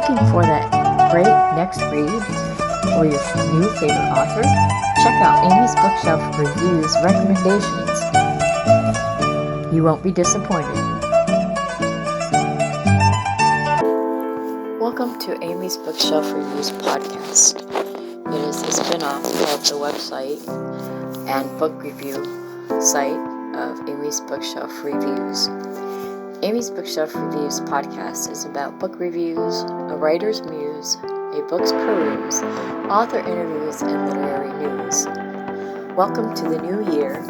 looking for that great next read or your new favorite author? Check out Amy's Bookshelf Reviews recommendations. You won't be disappointed. Welcome to Amy's Bookshelf Reviews podcast. It is a spin-off of the website and book review site of Amy's Bookshelf Reviews. Amy's Bookshelf Reviews podcast is about book reviews, a writer's muse, a book's peruse, author interviews, and literary news. Welcome to the new year,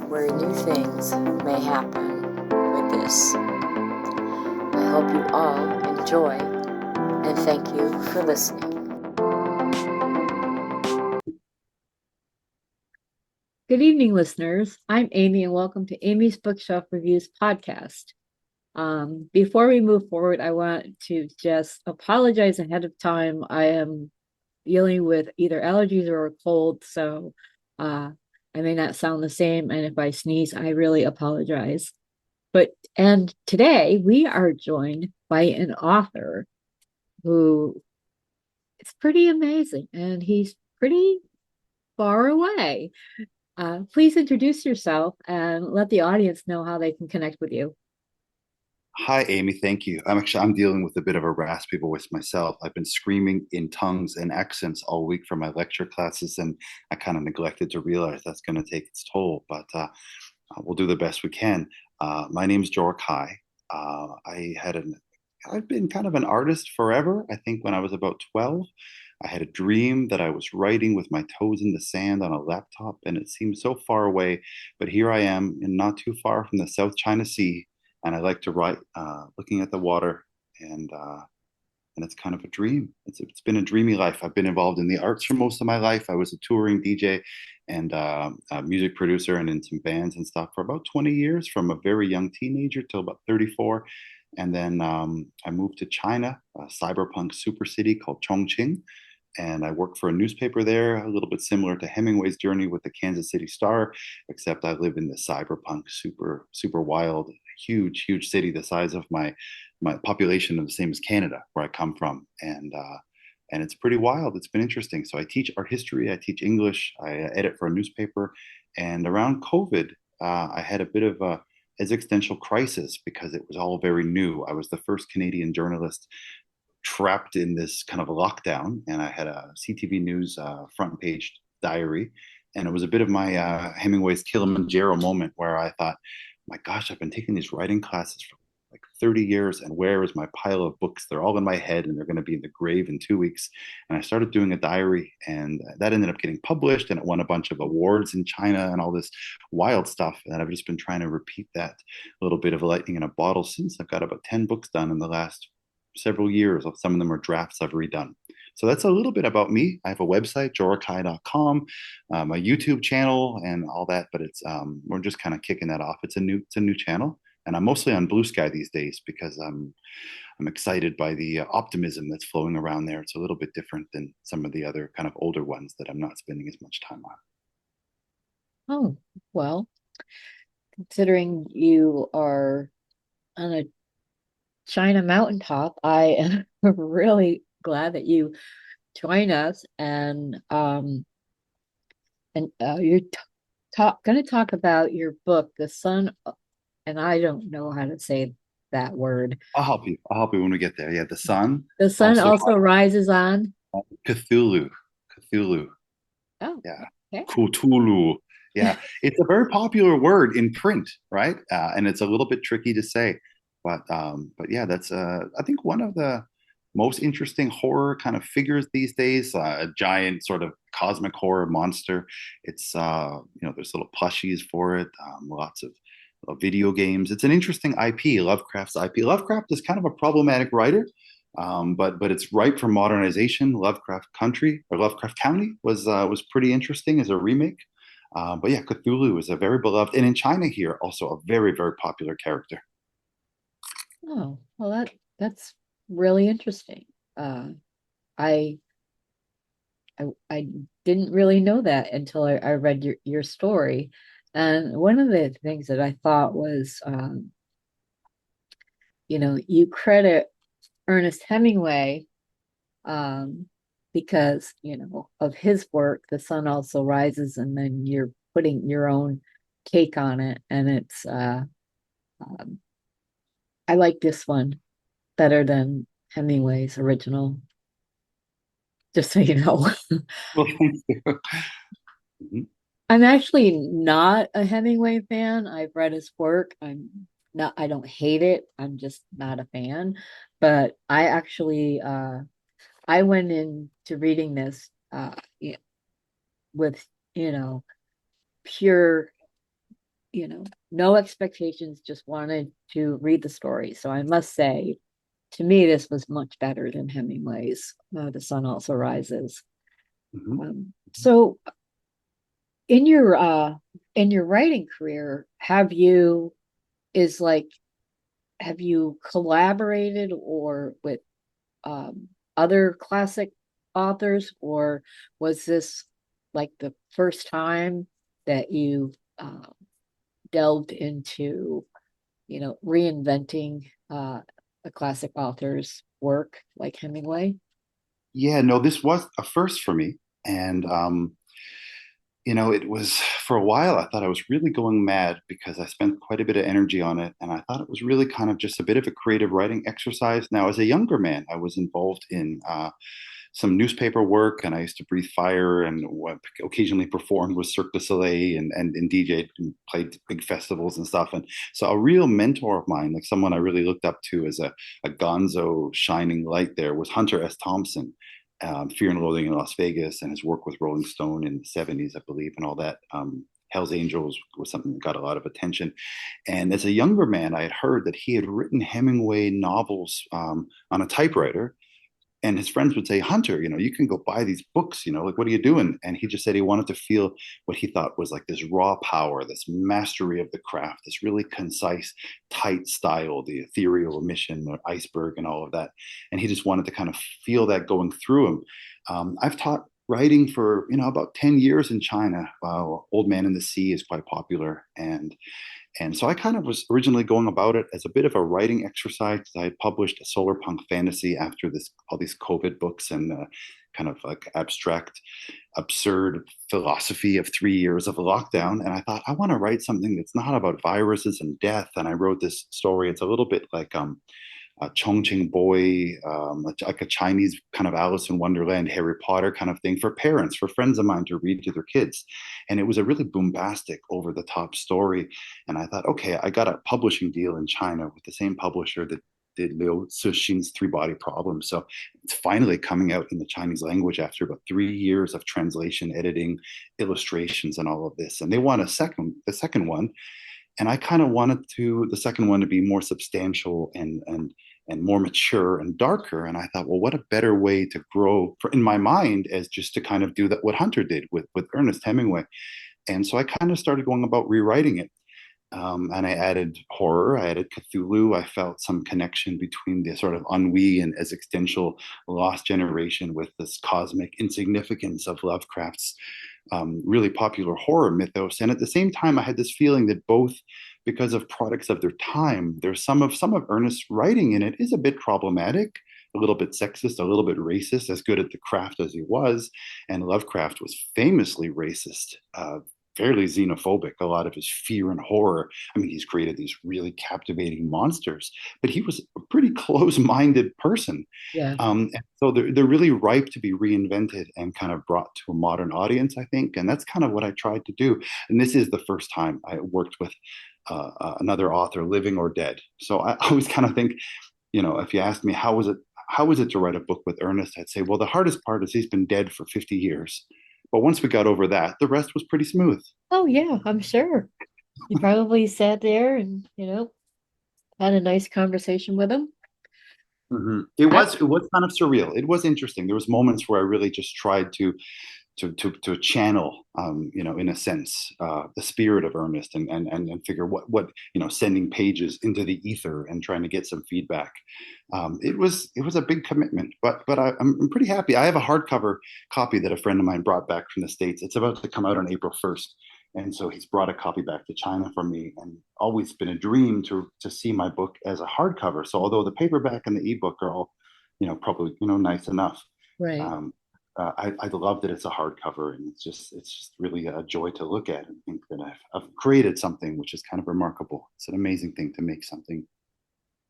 where new things may happen with this. I hope you all enjoy, and thank you for listening. Good evening, listeners. I'm Amy, and welcome to Amy's Bookshelf Reviews podcast. Before we move forward, I want to just apologize ahead of time. I am dealing with either allergies or a cold, so I may not sound the same, and if I sneeze, I really apologize. And today we are joined by an author who is pretty amazing, and he's pretty far away. Please introduce yourself and let the audience know how they can connect with you. Hi, Amy. Thank you. I'm dealing with a bit of a raspy voice myself. I've been screaming in tongues and accents all week for my lecture classes, and I kind of neglected to realize that's going to take its toll. But we'll do the best we can. My name is Jorah Kai. I've been kind of an artist forever. I think when I was about 12, I had a dream that I was writing with my toes in the sand on a laptop, and it seemed so far away. But here I am, and not too far from the South China Sea, and I like to write looking at the water, and it's kind of a dream. It's been a dreamy life. I've been involved in the arts for most of my life. I was a touring DJ and a music producer and in some bands and stuff for about 20 years, from a very young teenager till about 34. And then I moved to China, a cyberpunk super city called Chongqing, and I worked for a newspaper there, a little bit similar to Hemingway's journey with the Kansas City Star, except I live in the cyberpunk, super wild, huge city, the size of my population, of the same as Canada, where I come from, and it's pretty wild. It's been interesting. So I teach art history, I teach English, I edit for a newspaper, and around COVID, I had a bit of a existential crisis because it was all very new. I was the first Canadian journalist trapped in this kind of lockdown, and I had a CTV News front page diary, and it was a bit of my Hemingway's Kilimanjaro moment where I thought, my gosh, I've been taking these writing classes for like 30 years, and where is my pile of books? They're all in my head, and they're going to be in the grave in 2 weeks. And I started doing a diary, and that ended up getting published, and it won a bunch of awards in China and all this wild stuff. And I've just been trying to repeat that little bit of lightning in a bottle since. I've got about 10 books done in the last several years. Some of them are drafts I've redone. So that's a little bit about me. I have a website, jorahkai.com, a YouTube channel, and all that. But it's we're just kind of kicking that off. It's a new channel, and I'm mostly on Blue Sky these days because I'm excited by the optimism that's flowing around there. It's a little bit different than some of the other kind of older ones that I'm not spending as much time on. Oh, well, considering you are on a China mountaintop, I am really glad that you join us, and you're going to talk about your book, The Sun, and I don't know how to say that word. I'll help you. I'll help you when we get there. Yeah, the sun The sun also rises on Cthulhu. Cthulhu. Oh, Yeah. okay. Cthulhu. Yeah. It's a very popular word in print, right? And it's a little bit tricky to say. But yeah, that's I think one of the most interesting horror kind of figures these days. A giant sort of cosmic horror monster. It's there's little plushies for it. Lots of video games. It's an interesting IP, Lovecraft's IP. Lovecraft is kind of a problematic writer, but it's ripe for modernization. Lovecraft Country or Lovecraft County was pretty interesting as a remake. But yeah, Cthulhu is a very beloved, and in China here also a very popular character. Oh, well, that's really interesting. I I didn't really know that until I read your story. And one of the things that I thought was, you credit Ernest Hemingway, um, because, of his work, The Sun Also Rises, and then you're putting your own take on it. And um, I like this one better than Hemingway's original, just so you know. Well, thank you. Mhm. I'm actually not a Hemingway fan. I've read his work. I don't hate it. I'm just not a fan. But I went into reading this with, you know, pure, no expectations, just wanted to read the story. So I must say, to me, this was much better than Hemingway's The Sun Also Rises. Mhm. So in your uh in your writing career, is like have you collaborated or with other classic authors, or was this like the first time that you delved into, reinventing a classic author's work like Hemingway? Yeah, no, this was a first for me. And it was for a while, I thought I was really going mad because I spent quite a bit of energy on it. And I thought it was really kind of just a bit of a creative writing exercise. Now, as a younger man, I was involved in some newspaper work, and I used to breathe fire and occasionally performed with Cirque du Soleil and DJed and played big festivals and stuff. And so a real mentor of mine, like someone I really looked up to as a gonzo shining light there, was Hunter S. Thompson. Fear and Loathing in Las Vegas, and his work with Rolling Stone in the 70s, I believe, and all that. Hell's Angels was something that got a lot of attention. And as a younger man, I had heard that he had written Hemingway novels on a typewriter, and his friends would say, Hunter, you can go buy these books, like, what are you doing? And he just said he wanted to feel what he thought was like this raw power, this mastery of the craft, this really concise, tight style, the ethereal emission, the iceberg, and all of that. And he just wanted to kind of feel that going through him. I've taught writing for, about 10 years in China. Old Man in the Sea is quite popular. And so I kind of was originally going about it as a bit of a writing exercise. I had published a solar punk fantasy after all these COVID books and kind of like abstract, absurd philosophy of 3 years of lockdown. And I thought, I want to write something that's not about viruses and death. And I wrote this story. It's a little bit like a Chongqing boy, like a Chinese kind of Alice in Wonderland, Harry Potter kind of thing for parents, for friends of mine to read to their kids. And it was a really bombastic, over the top story. And I thought, okay, I got a publishing deal in China with the same publisher that did Liu Cixin's Three Body Problem. So it's finally coming out in the Chinese language after about 3 years of translation, editing, illustrations, and all of this. And they want the second one, and I kind of wanted the second one to be more substantial and more mature and darker. And I thought, well, what a better way to grow in my mind as just to kind of do that what Hunter did with Ernest Hemingway. And so I kind of started going about rewriting it. And I added horror, I added Cthulhu. I felt some connection between the sort of ennui and existential lost generation with this cosmic insignificance of Lovecraft's really popular horror mythos. And at the same time, I had this feeling that both, because of products of their time, there's some of Ernest's writing in it is a bit problematic, a little bit sexist, a little bit racist, as good at the craft as he was. And Lovecraft was famously racist, fairly xenophobic, a lot of his fear and horror. I mean, he's created these really captivating monsters, but he was a pretty close-minded person. Yeah. And so they're really ripe to be reinvented and kind of brought to a modern audience, I think. And that's kind of what I tried to do. And this is the first time I worked with another author, living or dead. So I always kind of think, if you asked me how was it to write a book with Ernest, I'd say, well, the hardest part is he's been dead for 50 years. But once we got over that, the rest was pretty smooth. Oh yeah, I'm sure. You probably sat there and, had a nice conversation with him. It I was it was kind of surreal. It was interesting. There was moments where I really just tried to channel, in a sense, the spirit of Ernest and figure what sending pages into the ether and trying to get some feedback. It was a big commitment, but I'm pretty happy. I have a hardcover copy that a friend of mine brought back from the States. It's about to come out on April 1st. And so he's brought a copy back to China for me, and always been a dream to see my book as a hardcover. So although the paperback and the ebook are all probably, nice enough. Right. Um, I love that it's a hardcover, and it's just really a joy to look at and think that I've created something, which is kind of remarkable. It's an amazing thing to make something.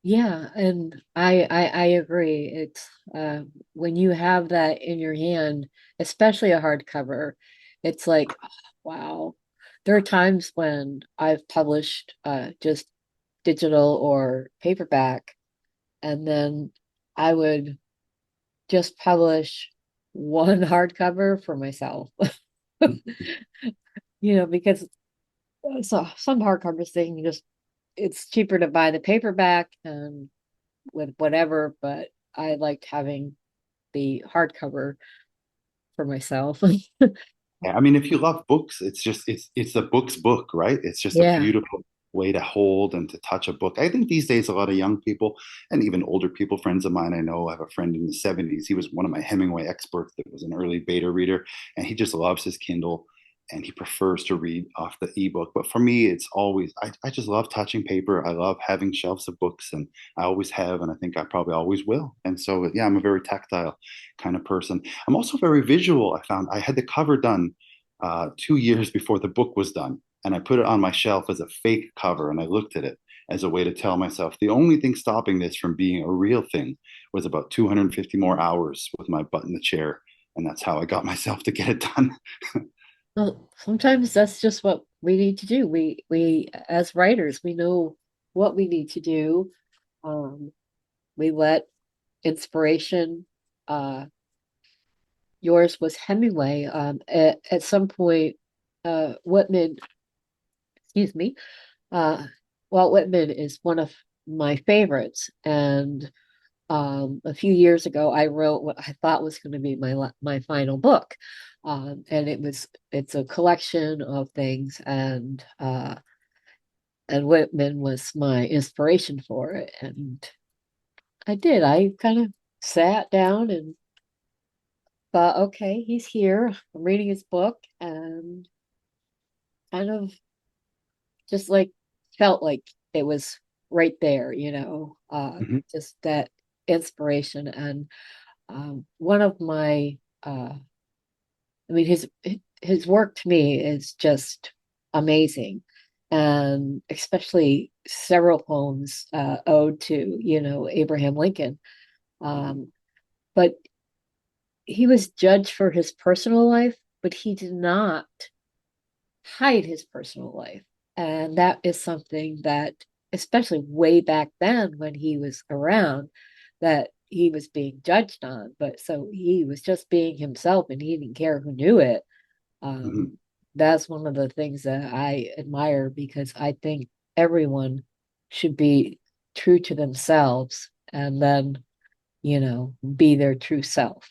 Yeah, and I agree. It's when you have that in your hand, especially a hardcover, it's like, oh, wow. There are times when I've published just digital or paperback, and then I would just publish one hardcover for myself. Because so some hardcovers they can just it's cheaper to buy the paperback and with whatever, but I liked having the hardcover for myself. Yeah, I mean, if you love books, it's the book's book, right? It's just a Yeah. beautiful way to hold and to touch a book. I think these days a lot of young people and even older people, friends of mine I know, I have a friend in the 70s. He was one of my Hemingway experts that was an early beta reader, and he just loves his Kindle and he prefers to read off the ebook. But for me, it's always I just love touching paper. I love having shelves of books, and I always have, and I think I probably always will. And so yeah, I'm a very tactile kind of person. I'm also very visual. I found I had the cover done 2 years before the book was done. And I put it on my shelf as a fake cover. And I looked at it as a way to tell myself the only thing stopping this from being a real thing was about 250 more hours with my butt in the chair. And that's how I got myself to get it done. Well, sometimes that's just what we need to do. We as writers, we know what we need to do. Um, we let inspiration yours was Hemingway. At some point, Whitman, excuse me, Walt Whitman is one of my favorites. And a few years ago, I wrote what I thought was going to be my final book. And it's a collection of things, and Whitman was my inspiration for it. And I kind of sat down and thought, okay, he's here. I'm reading his book, and kind of just like felt like it was right there, Mhm. just that inspiration. And one of my I mean his work to me is just amazing, and especially several poems ode to Abraham Lincoln. um, but he was judged for his personal life, but he did not hide his personal life. And that is something that, especially way back then when he was around, that he was being judged on. But so he was just being himself and he didn't care who knew it. Mhm. That's one of the things that I admire, because I think everyone should be true to themselves and then, be their true self.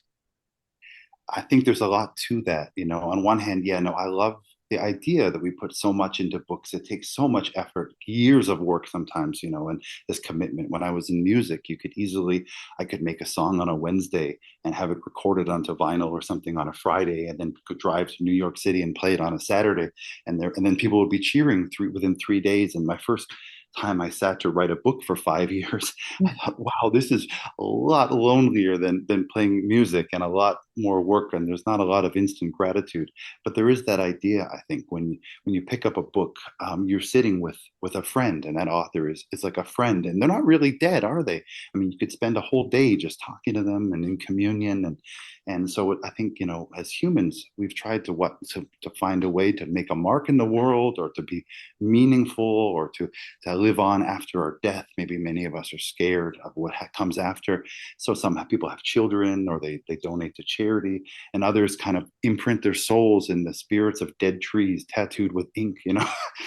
I think there's a lot to that. On one hand, yeah, no, I love the idea that we put so much into books. It takes so much effort, years of work sometimes, and this commitment. When I was in music, I could make a song on a Wednesday and have it recorded onto vinyl or something on a Friday, and then could drive to New York City and play it on a Saturday. And then people would be cheering within 3 days. And my first time I sat to write a book for 5 years, I thought, wow, this is a lot lonelier than playing music and a lot more work. And there's not a lot of instant gratitude. But there is that idea, I think, when you pick up a book, you're sitting with a friend, and that author is like a friend, and they're not really dead, are they? I mean, you could spend a whole day just talking to them and in communion, and so I think, as humans, we've tried to find a way to make a mark in the world, or to be meaningful, or to live on after our death. Maybe many of us are scared of what comes after. So some people have children, or they donate to charity, and others kind of imprint their souls in the spirits of dead trees tattooed with ink, and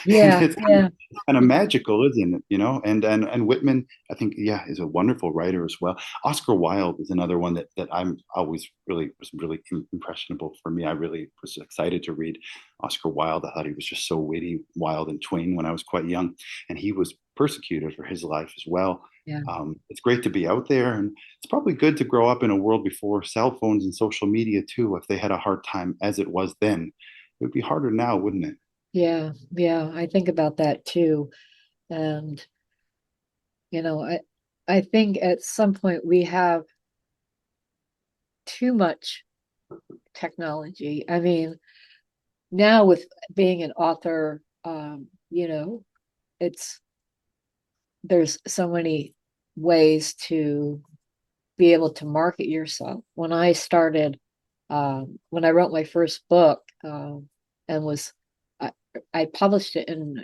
Yeah, yeah, it's kind of magical, isn't it? And Whitman, I think, yeah, is a wonderful writer as well. Oscar Wilde is another one that I'm always really was really impressionable for me. I really was excited to read Oscar Wilde. I thought he was just so witty, wild, and twain when I was quite young, and he was persecuted for his life as well. yeah. It's great to be out there, and it's probably good to grow up in a world before cell phones and social media too. If they had a hard time as it was then, it would be harder now, wouldn't it? Yeah, yeah, I think about that too. And, you know, I think at some point we have too much technology. I mean, now with being an author, it's there's so many ways to be able to market yourself. When I wrote my first book, and was I, I published it in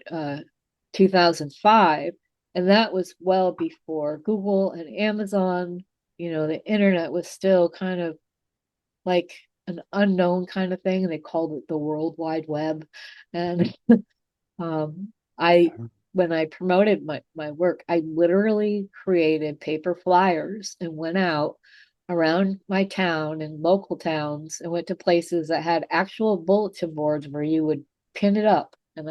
2005, and that was well before Google and Amazon. The internet was still kind of like an unknown kind of thing. They called it the World Wide Web, and I when I promoted my work, I literally created paper flyers and went out around my town and local towns and went to places that had actual bulletin boards where you would pin it up. And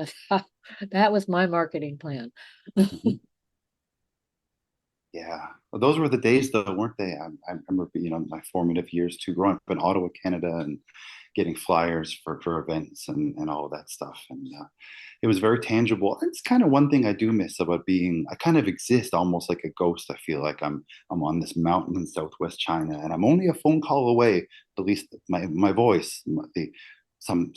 that was my marketing plan. Mhm. Yeah, well, those were the days, though, weren't they? I remember, my formative years too, growing up in Ottawa, Canada, and getting flyers for events and all of that stuff. And it was very tangible. It's kind of one thing I do miss about being. I kind of exist almost like a ghost. I feel like I'm on this mountain in Southwest China, and I'm only a phone call away. At least my voice, some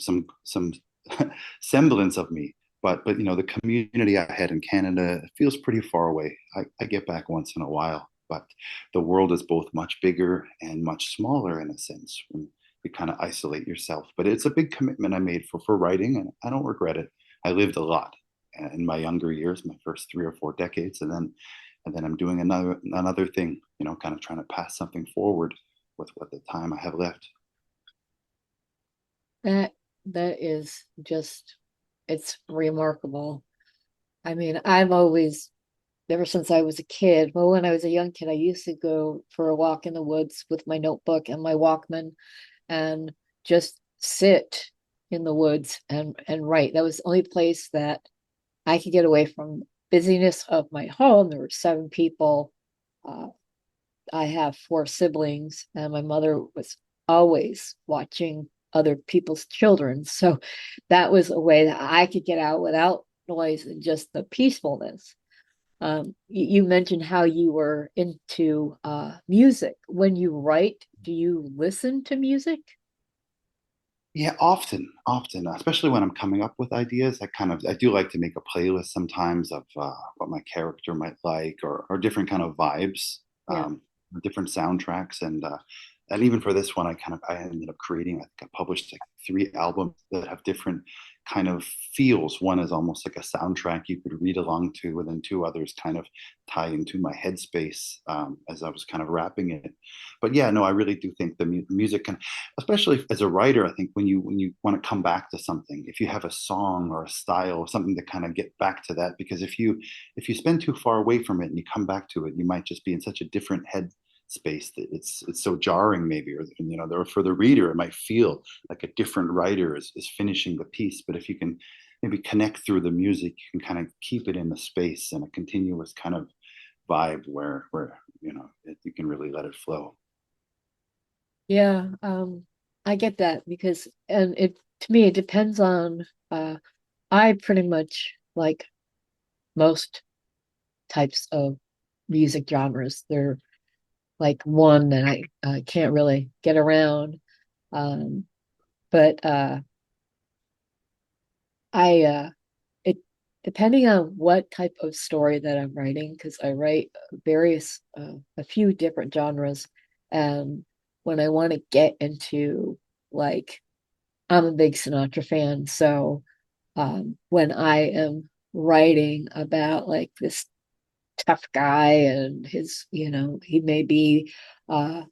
semblance of me. But the community I had in Canada feels pretty far away. I get back once in a while, but the world is both much bigger and much smaller in a sense when you kind of isolate yourself. But it's a big commitment I made for writing, and I don't regret it. I lived a lot in my younger years, my first 3 or 4 decades, and then I'm doing another thing, kind of trying to pass something forward with what the time I have left. That is just it's remarkable. I mean, I've always ever since I was a kid. Well, when I was a young kid, I used to go for a walk in the woods with my notebook and my Walkman and just sit in the woods and write. That was the only place that I could get away from busyness of my home. There were 7 people. Uh, I have 4 siblings, and my mother was always watching other people's children. So that was a way that I could get out without noise and just the peacefulness. You mentioned how you were into music. When you write, do you listen to music? Yeah, often, especially when I'm coming up with ideas, I do like to make a playlist sometimes of what my character might like, or different kind of vibes, Yeah. different soundtracks, and even for this one, I ended up creating. I think I published like 3 albums that have different kind of feels. One is almost like a soundtrack you could read along to, and then 2 others kind of tie into my headspace as I was kind of wrapping it. But yeah, no, I really do think the music can, especially as a writer, I think when you want to come back to something, if you have a song or a style or something to kind of get back to that, because if you spend too far away from it and you come back to it, you might just be in such a different head space that it's so jarring, maybe, or for the reader it might feel like a different writer is finishing the piece. But if you can maybe connect through the music, you can kind of keep it in the space and a continuous kind of vibe where you can really let it flow. Yeah, I get that because, and it to me, it depends on, I pretty much like most types of music genres. They're like one that I can't really get around. Um, but I it depending on what type of story that I'm writing, because I write a few different genres, and when I want to get into, like, I'm a big Sinatra fan, so when I am writing about like this tough guy and he may be uh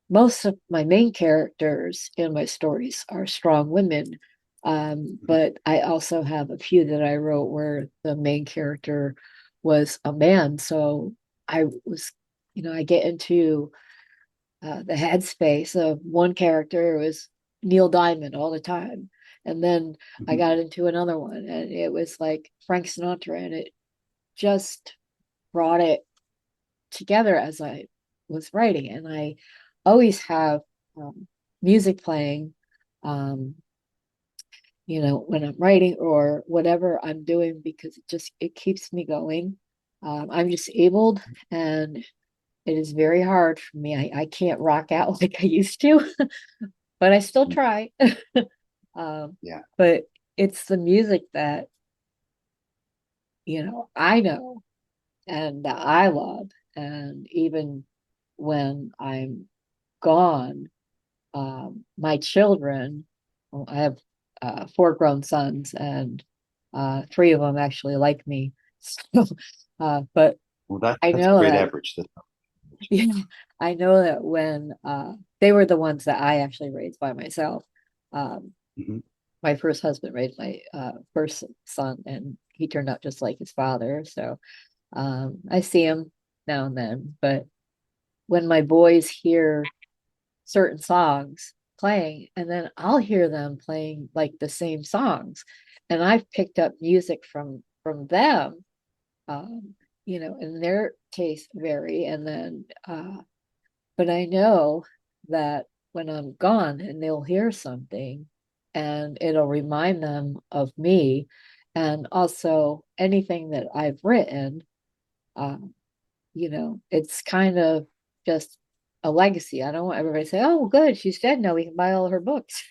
most of my main characters in my stories are strong women. But I also have a few that I wrote where the main character was a man. So I was, I get into the headspace of one character was Neil Diamond all the time. And then I Mhm. got into another one and it was like Frank Sinatra, and it just brought it together as I was writing. And I always have music playing, um, when I'm writing or whatever I'm doing, because it keeps me going. I'm disabled, and it is very hard for me. I can't rock out like I used to, but I still Mm. try. Um, Yeah. but it's the music that, I know and that I love. And even when I'm gone, my children, well, I have four grown sons, and three of them actually like me. So, but Well, I that's a know great that, average. yeah, I know that when they were the ones that I actually raised by myself. Um, Mhm. my first husband raised my first son, and he turned out just like his father. So I see him now and then, but when my boys hear certain songs playing, and then I'll hear them playing like the same songs, and I've picked up music from them, um, and their tastes vary, and then but I know that when I'm gone and they'll hear something and it'll remind them of me, and also anything that I've written, um, it's kind of just a legacy. I don't want everybody to say, "Oh, good, she's dead now. We can buy all her books."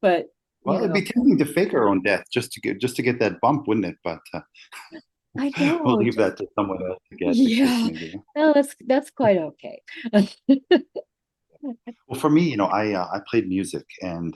But Well, it'd be tempting to fake our own death just to get that bump, wouldn't it? But I we'll know, leave just that to someone else to get the cake, yeah. maybe. No, that's quite okay. Well, for me, I played music and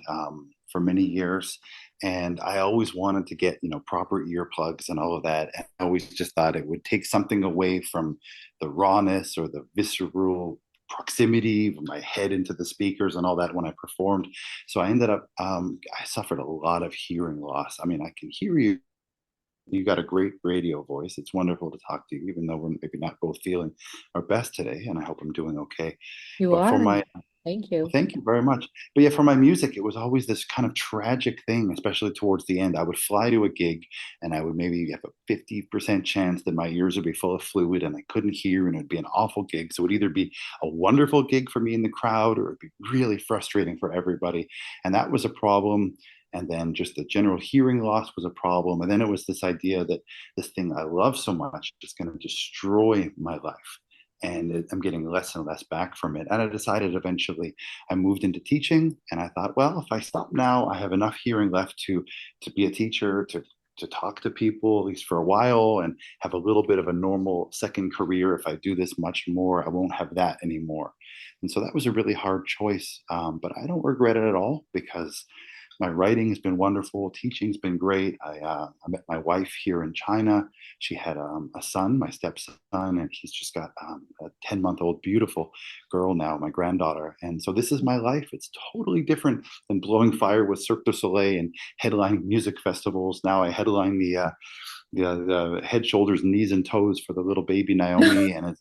for many years, and I always wanted to get proper earplugs and all of that. And I always just thought it would take something away from the rawness or the visceral proximity of my head into the speakers and all that when I performed. So I ended up I suffered a lot of hearing loss. I mean, I can hear you. You got a great radio voice. It's wonderful to talk to you, even though we're maybe not both feeling our best today. And I hope I'm doing okay. You But for are. my Thank well, you. thank you very much. But yeah, for my music, it was always this kind of tragic thing, especially towards the end. I would fly to a gig and I would maybe have a 50% chance that my ears would be full of fluid and I couldn't hear, and it would be an awful gig. So it would either be a wonderful gig for me in the crowd or it'd be really frustrating for everybody. And that was a problem. And then just the general hearing loss was a problem. And then it was this idea that this thing I love so much is going to destroy my life. And I'm getting less and less back from it. And I decided eventually I moved into teaching, and I thought, well, if I stop now, I have enough hearing left to be a teacher, to talk to people at least for a while, and have a little bit of a normal second career. If I do this much more, I won't have that anymore. And so that was a really hard choice, but I don't regret it at all because my writing has been wonderful. Teaching's been great. I met my wife here in China. She had a son, my stepson, and he's just got a 10-month-old beautiful girl now, my granddaughter. And so this is my life. It's totally different than blowing fire with Cirque du Soleil and headlining music festivals. Now I headline the head, shoulders, knees, and toes for the little baby Naomi, and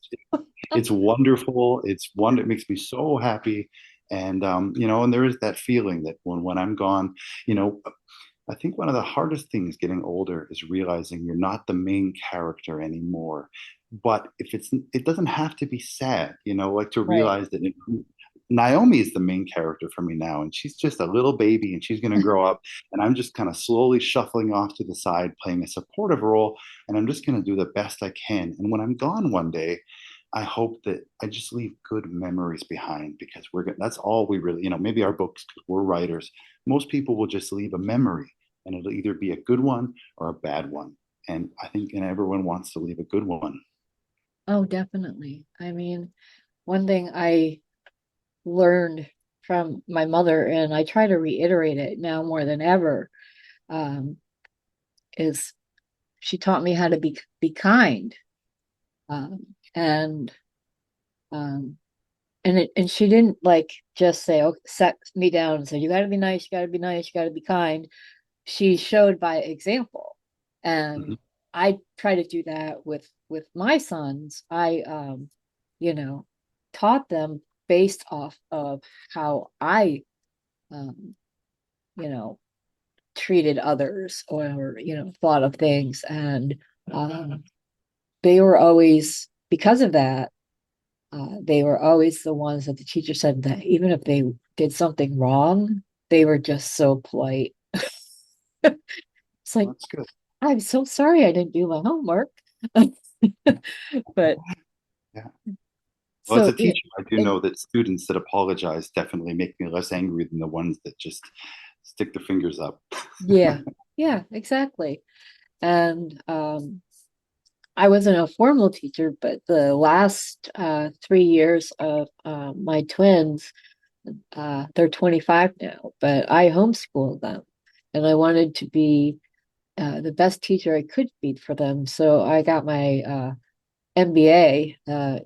it's wonderful. It makes me so happy. And and there is that feeling that when I'm gone, you know, I think one of the hardest things getting older is realizing you're not the main character anymore. But it doesn't have to be sad, like to Right. realize that Naomi is the main character for me now, and she's just a little baby, and she's going to grow up, and I'm just kind of slowly shuffling off to the side, playing a supportive role, and I'm just going to do the best I can. And when I'm gone one day, I hope that I just leave good memories behind because that's all we really, maybe our books, because we're writers, most people will just leave a memory and it'll either be a good one or a bad one. And I think and everyone wants to leave a good one. Oh, definitely. I mean, one thing I learned from my mother, and I try to reiterate it now more than ever, um, is she taught me how to be kind. And um, and she didn't like just say, "Oh, set me down and say you got to be nice, you got to be nice, you got to be kind." She showed by example, and Mhm. I try to do that with my sons. I you know taught them based off of how I um you know treated others, or thought of things, and um they were always, because of that, they were always the ones that the teacher said that even if they did something wrong, they were just so polite. It's like, Well, that's good. I'm so sorry I didn't do my homework. But Yeah. Well, as so a teacher, I do it, know that students that apologize definitely make me less angry than the ones that just stick their fingers up. yeah, yeah, exactly. And I wasn't a formal teacher, but the last 3 years of my twins, they're 25 now, but I homeschooled them, and I wanted to be the best teacher I could be for them. So I got my MBA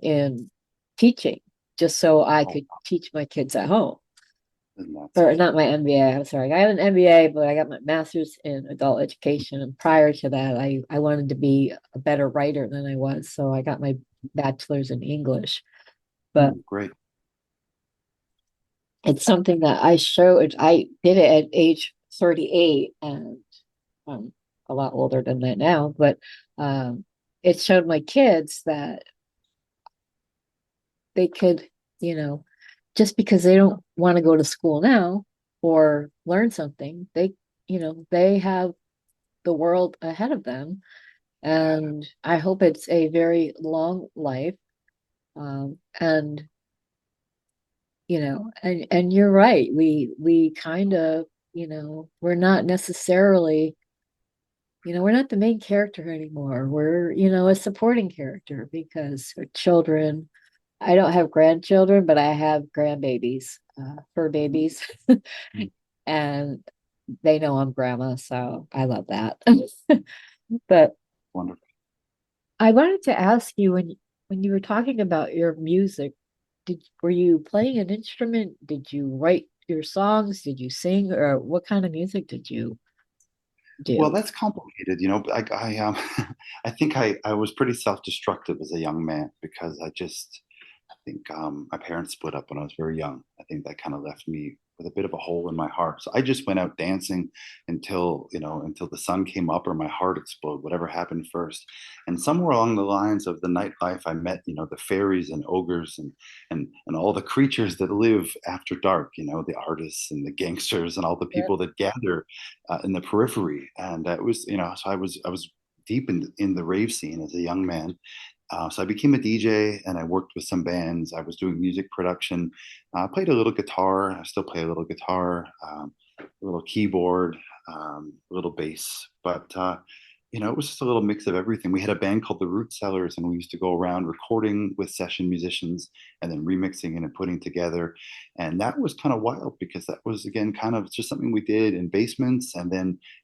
in teaching, just so I Oh, could teach my kids at home. isn't that Or something? not my MBA, I'm sorry. I have an MBA, but I got my master's in adult education. And prior to that, I wanted to be a better writer than I was. So I got my bachelor's in English. But Great. it's something that I did it at age 38, and I'm a lot older than that now. But um, it showed my kids that they could, you know, just because they don't want to go to school now or learn something, they have the world ahead of them. And I hope it's a very long life. And and you're right. We kind of, we're not necessarily, we're not the main character anymore. We're, a supporting character because our children, I don't have grandchildren, but I have grandbabies, fur babies. Mhm. And they know I'm grandma, so I love that. But Wonderful. I wanted to ask you, when you were talking about your music, were you playing an instrument? Did you write your songs? Did you sing, or what kind of music did you Well, do? that's complicated. I think I was pretty self-destructive as a young man because I think my parents split up when I was very young. I think that kind of left me with a bit of a hole in my heart. So I just went out dancing until the sun came up or my heart exploded, whatever happened first. And somewhere along the lines of the nightlife, I met, the fairies and ogres and all the creatures that live after dark, the artists and the gangsters and all the Yeah. people that gather in the periphery. And it was, so I was deep in the rave scene as a young man. So I became a DJ and I worked with some bands. I was doing music production. I played a little guitar. I still play a little guitar, a little keyboard, a little bass. But it was just a little mix of everything. We had a band called the Root Sellers, and we used to go around recording with session musicians and then remixing and putting together. And that was kind of wild because that was again kind of just something we did in basements, and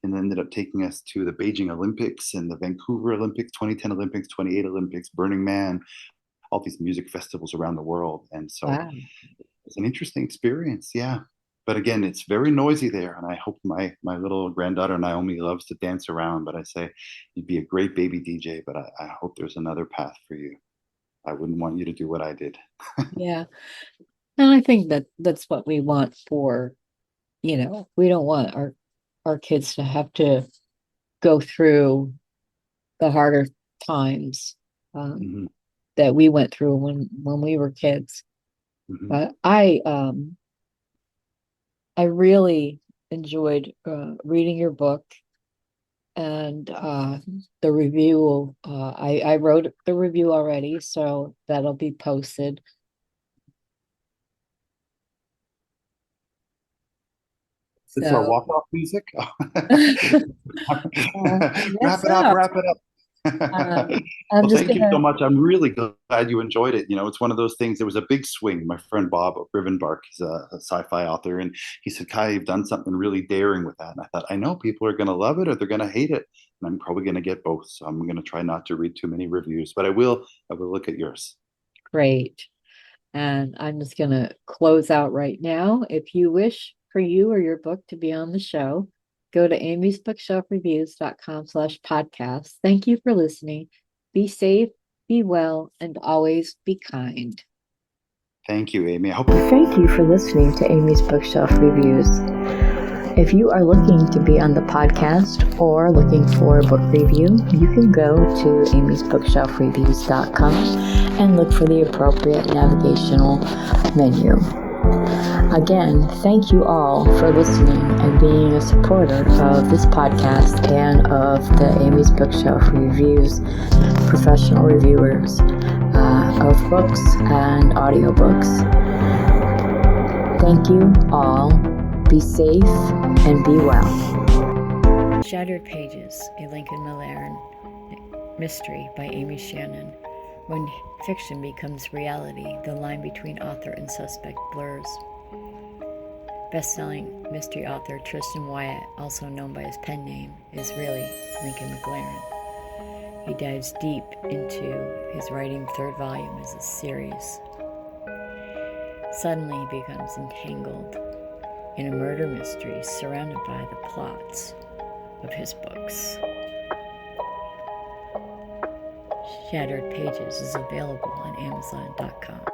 ended up taking us to the Beijing Olympics and the Vancouver Olympics, 2010 Olympics, 28 Olympics, Burning Man, all these music festivals around the world. And so Wow. it's an interesting experience. Yeah. But again, it's very noisy there. And I hope my little granddaughter Naomi loves to dance around. But I say you'd be a great baby DJ, but I hope there's another path for you. I wouldn't want you to do what I did. Yeah. And I think that that's what we want we don't want our kids to have to go through the harder times Hmm. that we went through when we were kids. Hmm. But I really enjoyed reading your book, and the review. I wrote the review already, so that'll be posted. It's our So walk-off music. I guess Wrap it up, so. wrap it up. I'm Well, just thank you so gonna. much. I'm really glad you enjoyed it. It's one of those things. It was a big swing. My friend Bob Rivenbark, he's a sci-fi author, and he said, "Kai, you've done something really daring with that." And I thought, I know people are going to love it or they're going to hate it, and I'm probably going to get both. So I'm going to try not to read too many reviews, but I will. I will look at yours. Great. And I'm just going to close out right now. If you wish for you or your book to be on the show, go to amysbookshelfreviews.com/podcast. Thank you for listening. Be safe, be well, and always be kind. Thank you, Amy. I hope. Thank you for listening to Amy's Bookshelf Reviews. If you are looking to be on the podcast or looking for a book review, you can go to amysbookshelfreviews.com and look for the appropriate navigational menu. Again, thank you all for listening and being a supporter of this podcast and of the Amy's Bookshelf Reviews, professional reviewers of books and audiobooks. Thank you all. Be safe and be well. Shattered Pages, a Lincoln Millern mystery by Amy Shannon. When fiction becomes reality, the line between author and suspect blurs. Best-selling mystery author Tristan Wyatt, also known by his pen name, is really Lincoln McLaren. He dives deep into his writing third volume as a series. Suddenly he becomes entangled in a murder mystery surrounded by the plots of his books. Shattered Pages is available on Amazon.com.